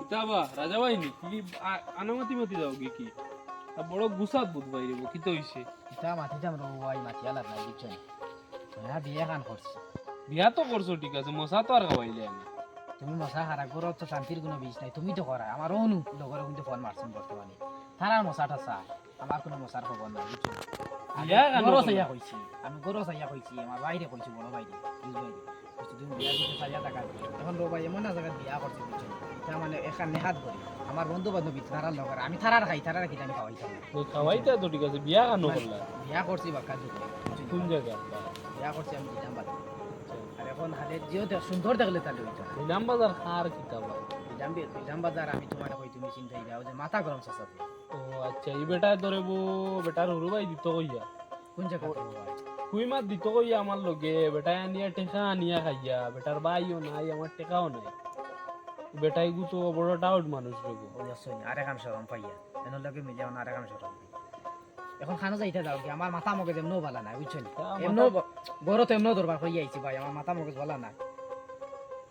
কিতাবা রাজা বাইনি কি আনামতি মতি যাও কি বড় গুসাত বুধ বাইরে কি তো হইছে এটা মাটি যাম রবাই মাটি আলাদ নাই বুঝছেন না বিয়ে খান করছি বিয়া তো করছো ঠিক আছে মশা তো আর খাওয়াইলে আমি তুমি মশা হারা করো তো শান্তির কোনো বিষ নাই তুমি তো করা আমার অনু লগরে কিন্তু ফোন মারছেন বর্তমানে তারা মশাটা চা আমার কোনো মশার খবর নাই বুঝছেন গরো সাইয়া কইছি আমি গরো সাইয়া কইছি আমার বাইরে কইছি বড় বাইরে বুঝ বাইরে কইছি তুমি বিয়া দিতে সাইয়া টাকা এখন রবাই এমন না জায়গা বিয়া করছে বুঝছেন এটা মানে এখানে হাত ধরে আমার বন্ধু বান্ধবী তারার লগরে আমি তারার খাই তারার কি আমি খাওয়াইতাম খাওয়াইতা তো ঠিক আছে বিয়া কেন করলা বিয়া করছি বাক্কা যুগে কোন জায়গা বিয়া করছি আমি দিলাম বাদ আর এখন হাতে জিও সুন্দর দেখলে তাহলে ওইটা নিলাম বাজার খার কিতাবা দিলাম বাজার আমি তোমার কই তুমি চিন্তাই দাও যে মাথা গরম সাসাতে ও আচ্ছা এই বেটা ধরে বেটার হরু ভাই দিত কইয়া কোন জায়গা কুই মাছ দিত কইয়া আমার লগে বেটা আনিয়া টেকা আনিয়া খাইয়া বেটার বাইও নাই আমার টেকাও নাই বেটাই গু তো বড় ডাউট মানুষ রগো ওই আসুন আরে কাম শরম পাইয়া এর লগে মিলে আরে কাম শরম এখন খানো যাইতে যাও কি আমার মাথা মগজ এমনও ভালো নাই বুঝছেন এমনও বড় তো এমনও দরবার হই আইছি ভাই আমার মাথা মগজ ভালো নাই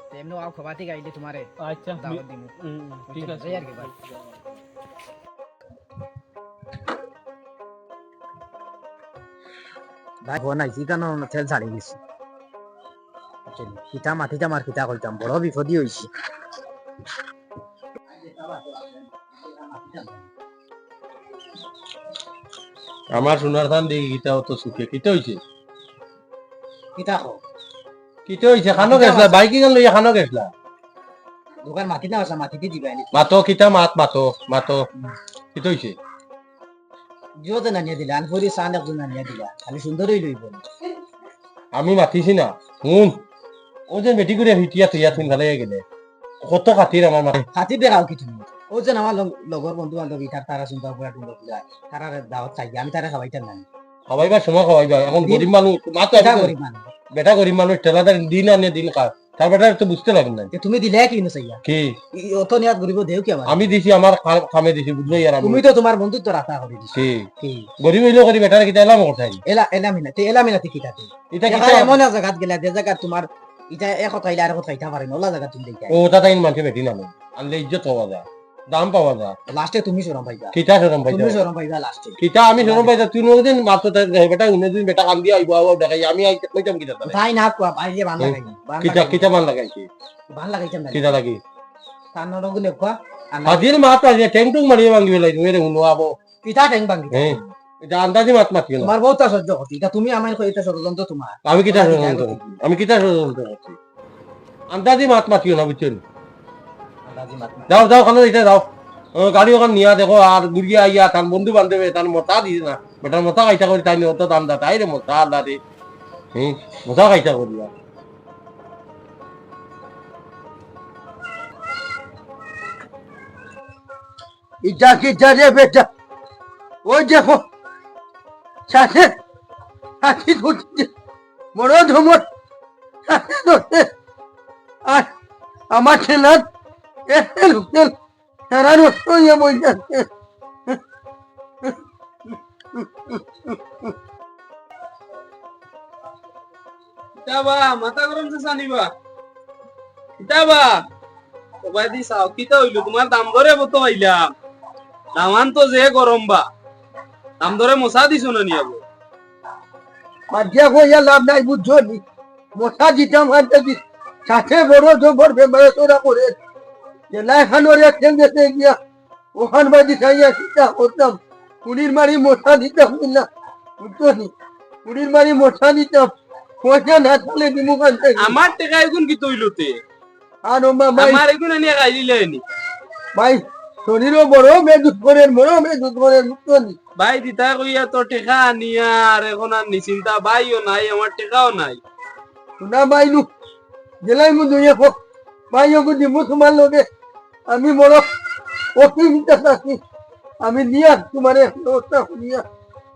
তো এমনও আও খবাতি গাইলে তোমারে আচ্ছা দাওয়াত দিমু ঠিক আছে আর কি ভাই ভাই বনাই জিগানো তেল ছাড়ি গেছি কিতা মাটিটা মার কিতা কইতাম বড় বিপদই হইছে আমার সোনার ধান দেখি কিতা অত সুখে কিতা হইছে কিতা কো কিতা হইছে খানো গেছলা বাইকি গান লইয়া খানো গেছলা দোকান মাটি না আছে মাটিতে দিবাইনি মাতো কিতা মাতো কিতা হইছে জিওতে না নিয়ে দিলা আনপুরি সান একজন না নিয়ে দিলা খালি সুন্দরই লইব আমি মাতিছি না হুন ও যে বেটি করে হিটিয়া তুইয়া তুই ভালে গেলে কত খাতির আমার মাঠে খাতির দেখাও কি তুমি ও যে আমার লগর বন্ধু বান্ধবী তারা সুন্দর করে টুন্দর যায় তারা দাওয়াত চাই আমি তারা খাওয়াইতাম না খাওয়াইবার সময় খাওয়াইবা এখন গরিব মানুষ মাতো গরিব মানুষ বেটা গরিব মানুষ ঠেলাদার দিন আনে দিন খা তার বেটা তো বুঝতে লাগে না তুমি দিলে কি নসাইয়া কি অত নিয়াত গরিব দেও কি আমার আমি দিছি আমার খামে দিছি বুঝলো ইয়ার তুমি তো তোমার বন্ধুত্ব রাখা করে দিছি কি গরিব হইলো করি বেটার কিতা এলাম করতে এলা মিনাতে কি তাতে এটা কি এমন জায়গাত গেলা যে জায়গা তোমার এটা এক কথা আইলা আর কথা আইতা পারে না ওলা জায়গা তুমি দেখাই ও তা তাই মানুষে বেটি না আনলে ইজ্জত পাওয়া যায় দাম পাওয়া যায় লাস্টে তুমি শরম পাইবা কিতা শরম পাইতা তুমি শরম পাইবা লাস্টে কিতা আমি শরম পাইতা তুই নদিন মাত্র বেটা উনিদিন বেটা কাম দিয়া আইবো দেখাই আমি কইতাম কিতা তাই না কোয়া বাইরে বান লাগাই কিতা মান লাগাইছি বান লাগাইতাম না কিতা লাগি তার নরগুলে কোয়া হাজির মাত আছে টেংটুং মারিয়ে ভাঙি বেলাই মেরে হুনো আবো পিতা টেং বাঙ্গি হ্যাঁ এটা আন্দাজি মাত মাতি না তোমার বহুত সহ্য করতে এটা তুমি আমায় কইতে ষড়যন্ত্র তোমার আমি কিতা ষড়যন্ত্র করছি আমি কিতা ষড়যন্ত্র করছি আন্দাজি মাত মাতিও না বুঝছেন আন্দাজি মাত যাও যাও খানো এটা যাও গাড়ি ওখান নিয়া দেখো আর গুড়িয়া আইয়া তার বন্ধু বান্ধবে তার মতা দিস না বেটার মতা খাইতা করি তাই অত দাম দা তাই রে মতা আল্লাহ রে মতা খাইতা করিয়া এটা কি জানে বেটা ওই দেখো সাথে হাতি ধরছে বড় ধমর সাথে ধরছে আর আমার ছেলের লোকের সারা নষ্ট হয়ে বই যাচ্ছে কিতাবা মাথা গরম সে জানিবা কিতাবা ওবাই দি সাও কিতা হইলো তোমার দাম ধরে বতো আইলাম দামান তো যে গরম বা দাম ধরে মশা দিছো না নিয়াবো মাঝিয়া কইয়া লাভ নাই বুঝছো নি মশা দিতাম হাতে সাথে বড় জবর বেমারে তোরা করে জেলায় খানোর একজন গেছে গিয়া ওখান বাদি খাইয়া চিন্তা করতাম কুড়ির মারি মশা দিতাম না বুঝছো নি কুড়ির মারি মশা দিতাম পয়সা না থাকলে দিমুখান থেকে আমার টেকা এগুন কি তৈলতে আর মামা আমার এগুন নিয়ে খাই দিলে নি ভাই শরীরও বড় মেজুত করেন বুঝছো নি ভাই দিতা কইয়া তো টেকা নিয়া আর এখন আর নিচিন্তা ভাইও নাই আমার টেকাও নাই শোনা বাইলু জেলাই মু দুইয়া হোক ভাইও দিমু তোমার লগে আমি বড় অসুবিধা থাকি আমি নিয়া তোমার ব্যবস্থা নিয়া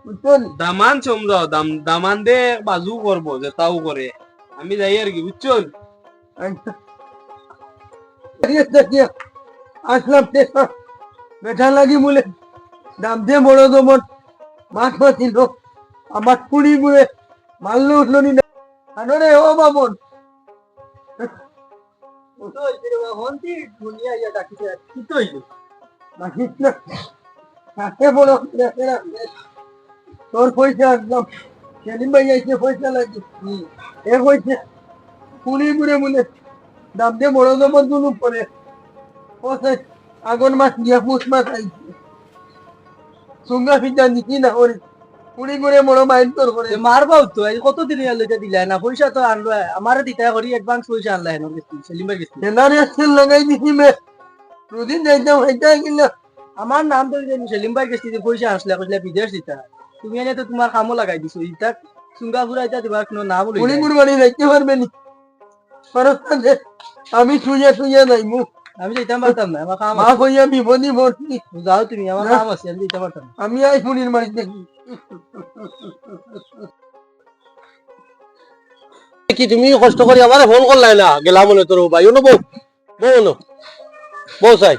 বুঝছো নি দামান চমরাও দামান দে বাজু করবো যে তাও করে আমি যাই আর কি বুঝছো আসলাম বেটা লাগি বলে দাম দিয়ে বড় দমন মাছ মাছিল আমার কুড়ি বলে মারলে উঠলো নি রে ও বাবন ওতো হইছে রে বাবা হন্তি দুনিয়া ইয়া ডাকিছে কি তো হইলো মাহিত না কাকে বলো দেখে না তোর পয়সা একদম সেলিম ভাই আইছে পয়সা লাগে এ হইছে পুরি মুরে মুলে দাম দিয়ে বড় জবর দুলুম পরে ওসে আগুন মাছ দিয়া পুষ মাছ আইছে সুঙ্গা ফিজা নিকি না ওরে পুরি মুরে বড় মাইন্ড তোর করে মারবাও তো এই কতদিন লইতে দিলা না পয়সা তো আনলো আমারে দিতা করি অ্যাডভান্স পয়সা আনলা হেন সেলিমের কিস্তি এনারে সেল লাগাই দিছি মে প্রদিন যাইতাম হইতা গিলা আমার নাম তো সেলিম ভাই কিস্তি পয়সা আসলে কইলা বিদেশ দিতা তুমি এনে তো তোমার কামও লাগাই দিছো ইটা সিঙ্গাপুর আইতা দিবার কোনো নাম বলি পুরি মুরে বাড়ি যাইতে পারবে নি পরস্তান আমি শুয়ে শুয়ে নাই মুখ আমি যাইতাম পারতাম না আমার কাম মা কইয়া বিপদি ভর্তি যাও তুমি আমার কাম আছে আমি যাইতে পারতাম না। আমি আই পুরির বাড়ি দেখি কি তুমি কষ্ট করে আমারে ফোন করলাই না গেলাম মনে তোর ভাই নো বউ বউ নো বউ চাই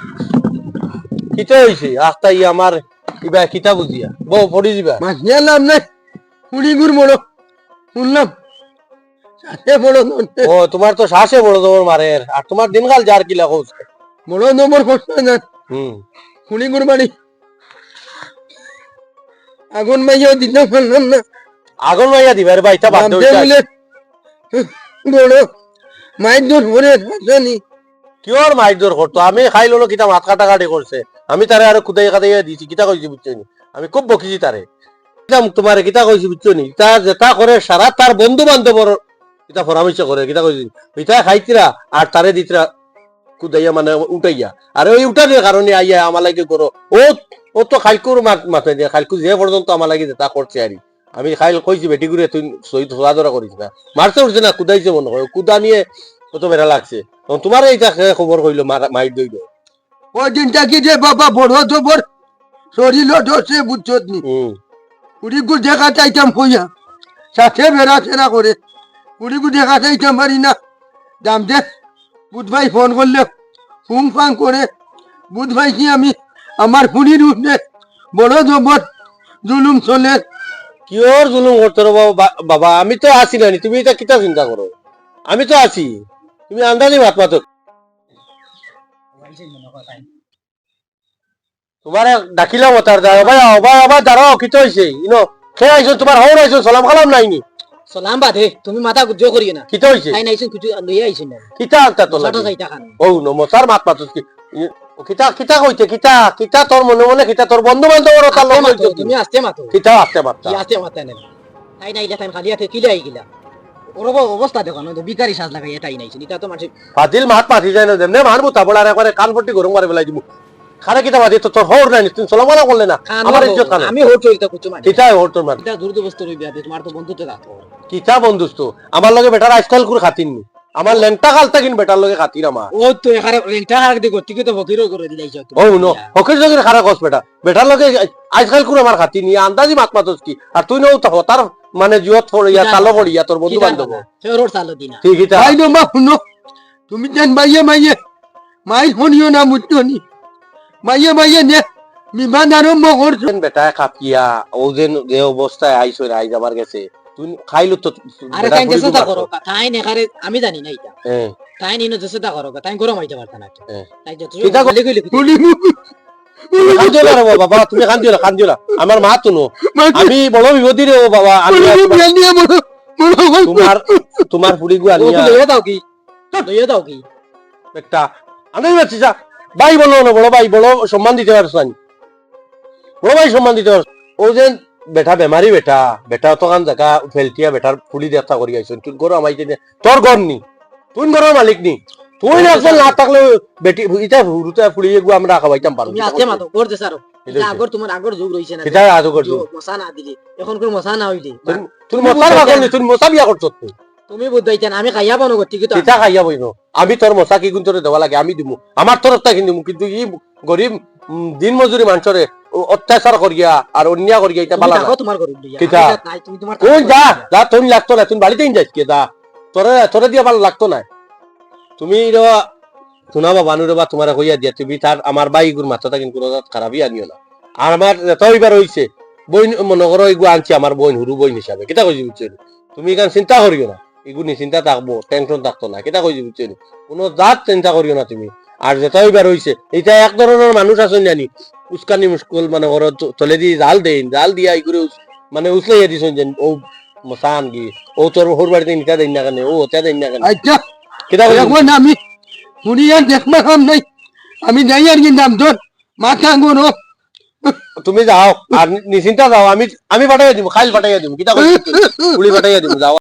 কিতা হইছে আস্তা ই আমার ইবা কিতা বুঝিয়া বউ পড়ি দিবা মাছ নিয়ে লাভ নাই পুরি গুড় বড় শুনলাম সাথে বড় ও তোমার তো শ্বাসে বড় তোমার মারের আর তোমার দিনকাল যার কিলা কইছে বড় নম্বর কষ্ট না হুম পুরি গুড় বাড়ি আগুন মাইয়াও দিতে পারলাম না আগুন মাইয়া দিবার ভাই তা বাদ নামতে হইছে বলে বড় মাইর দূর ভরে জানি কিওর মাইর দর করতো আমি খাই ললো কিতা মাথা কাটা কাটি করছে আমি তারে আর কুদাই কাদাই দিছি কিতা কইছি বুঝছো নি আমি খুব বকিছি তারে কিতা তোমারে কিতা কইছি বুঝছো নি তা যেটা করে সারা তার বন্ধু বান্ধবর কিতা পরামর্শ করে কিতা কইছি ইটা খাইতিরা আর তারে দিতরা কুদাইয়া মানে উঠাইয়া আর ওই উঠানোর কারণে আইয়া আমার লাগে করো ও তো খালকুর মাথায় দিয়ে খালকু যে পর্যন্ত আমার লাগে তা করছে আরি আমি খাইল কইছি বেটি করে তুই সহিত ধরা করিস না মারতে উঠছে না কুদাইছে মনে হয় কুদা নিয়ে কত বেড়া লাগছে তোমার এইটা খবর কইলো মাইর দইল ওই দিনটা কি যে বাবা বড় তো বড় শরীর ধরছে বুঝছত নি পুরি গুড় দেখা চাইতাম কইয়া সাথে বেড়া চেনা করে পুরি গুড় দেখা চাইতাম পারি না দাম দে বুধ ভাই ফোন করলে ফুং ফাং করে বুধ ভাই কি আমি আমার পুরীর উঠলে বড় জবর জুলুম চলে কিওর জুলুম করতে রে বাবা আমি তো আছি না তুমি এটা কিতা চিন্তা করো আমি তো আছি তুমি আন্দাজি মাত মাতো তোমার ডাকিলাম তার দাও ভাই আবার দাঁড়াও কিতা হইছে ইনো খেয়ে আইছো তোমার হওর আইছো সালাম কালাম নাইনি সালাম বাদে তুমি মাথা গুজো করিয়ে না কিতা হইছে তাই নাইছো কিছু লইয়া আইছেন না কিতা আনতা তো সাটো যাইতা খান ও নমস্কার মাত মাতো কি কিতা কিতা কইতে কিতা কিতা তোর মনে মনে কিতা তোর বন্ধু বান্ধবর তার লগ হইছো তুমি আসতে মাতো কিতা আসতে মাত্তা কি আসতে মাতা না তাই নাইলা তাই খালি হাতে কিলে আই গিলা ওর অবস্থা দেখো না বিকারি সাজ লাগাই এটাই নাইছে এটা তো মানুষ ফাদিল মাত মাতি যায় না দেমনে মারবো তাবড়া রে করে কান ফটি গরম মারি ফেলাই দিমু খারে কিতা বাদি তো তোর হওর নাই তুমি সালাম আলাইকুম করলে না আমার ইজ্জত কানে আমি হোট চলতে কুচু মানে কিতা হওর তোর মার এটা দুর্দবস্ত রইবে তোমার তো বন্ধুতে রাখো কিতা বন্ধুস্ত আমার লগে বেটার আজকাল করে খাতিন নি আমার লেংটা কাল তাকিন বেটার লগে খাতির আমার ও তো এখানে রেংটা হার দি গতি তো বকিরো করে দিলাইছো ও নো হকের জগের খারা কস বেটা বেটার লগে আজকাল করে আমার খাতির নি আন্দাজি মাত মাতস কি আর তুই নও তো তার মানে জিওত পড়িয়া চালো পড়িয়া তোর বন্ধু বান্ধব ফেরোর চালো দিনা ঠিক এটা ভাই নো মা শুনো তুমি যেন মাইয়ে মাইয়ে মাই শুনিও না মুচ্ছো নি মাইয়ে মাইয়ে নে বিমান আরম্ভ করছো বেটা কাপিয়া ও যে যে অবস্থায় আইছো আই যাবার গেছে তুই খাইলো তো আরে তাই যেটা করো তাই নে করে আমি জানি না এটা হ্যাঁ তাই নিনো যেটা করো তাই গরম হইতে পারতা না হ্যাঁ। তাই যত কিতা গলি গলি তুলি কান্দিও না রে বাবা তুমি কান্দিও না আমার মা তুনো আমি বড় বিপদী রে ও বাবা আমি তোমার তোমার পুরি গু ও আনিয়া লইয়া দাও কি একটা আমি বলছি যা ভাই বলো না বড় ভাই বড় সম্মান দিতে পারছ না বড় ভাই সম্মান দিতে পারছ ও যে বেটা বেমারি বেটা তো কান জায়গা ফেলতিয়া বেটার ফুলি দেখা করি আইছ তুই গরম আমাইতে তোর ঘর নি তুই ঘরের মালিক নি তুই একজন না থাকলে বেটি ইটা হুরুতে ফুলি গু আমরা খাওয়াইতাম পারো তুমি আস্তে মাতো করতে সারো এটা আগর তোমার আগর যুগ রইছে না এটা আজও করছো মশা না দিলি এখন কোন মশা না হইলি তুই মশার ভাগল নি তুই মশা বিয়া করছ তুই তুমি বুঝাইতেন আমি খাইয়া বানো করতে কি তো কিতা খাইয়া বইব আমি তোর মশা কি গুণ তোরে দেওয়া লাগে আমি দিমু আমার তরফ থেকে দিমু কিন্তু ই গরিব দিন মজুরি মানুষরে অত্যাচার করিয়া আর অন্যায় করিয়া এটা বালা দেখো তোমার ঘর দিয়া কিতা? নাই তুমি তোমার তুই যা যা তুই লাগতো না তুই বাড়িতেই যাইস কে যা তোরে দিয়া ভালো লাগতো না তুমি শোনা বাবা নুরে বা তোমার কইয়া দিয়া তুমি তার আমার বাইগুর মাথাটা কিন্তু কোনো খারাপই আনিও না আর আমার এতইবার হইছে বইন মনে করো এগু আনছি আমার বোন হুরু বইন হিসাবে কিতা কইছি বুঝছো তুমি এখানে চিন্তা করিও না এগুলো নিশ্চিন্তা থাকবো, টেনশন থাকতো না, কিতা কইছি বুঝছো নি? কোনো জাত চিন্তা করিও না তুমি। আর যেটা হইবার হইছে, এটা এক ধরনের মানুষ আছেন জানি উস্কানি মুশকুল মানে ওর চলে দিয়ে জাল দেন, জাল দিয়া এগুলো মানে উসলাইয়া দিছেন যেন ও মশান কি ও তোর হোর বাড়িতে নিতা দেন না কেন, ও ওটা দেন না কেন, আচ্ছা কিতা কইছি? এখন আমি শুনিয়া দেখবা কাম নাই, আমি যাই আর কি নাম তোর মাথা গুনো তুমি যাও আর নিশ্চিন্তা যাও, আমি পাঠাইয়া দিব, খাইল পাঠাইয়া দিব, কিতা কইছি পুলি পাঠাইয়া দিব, যাও।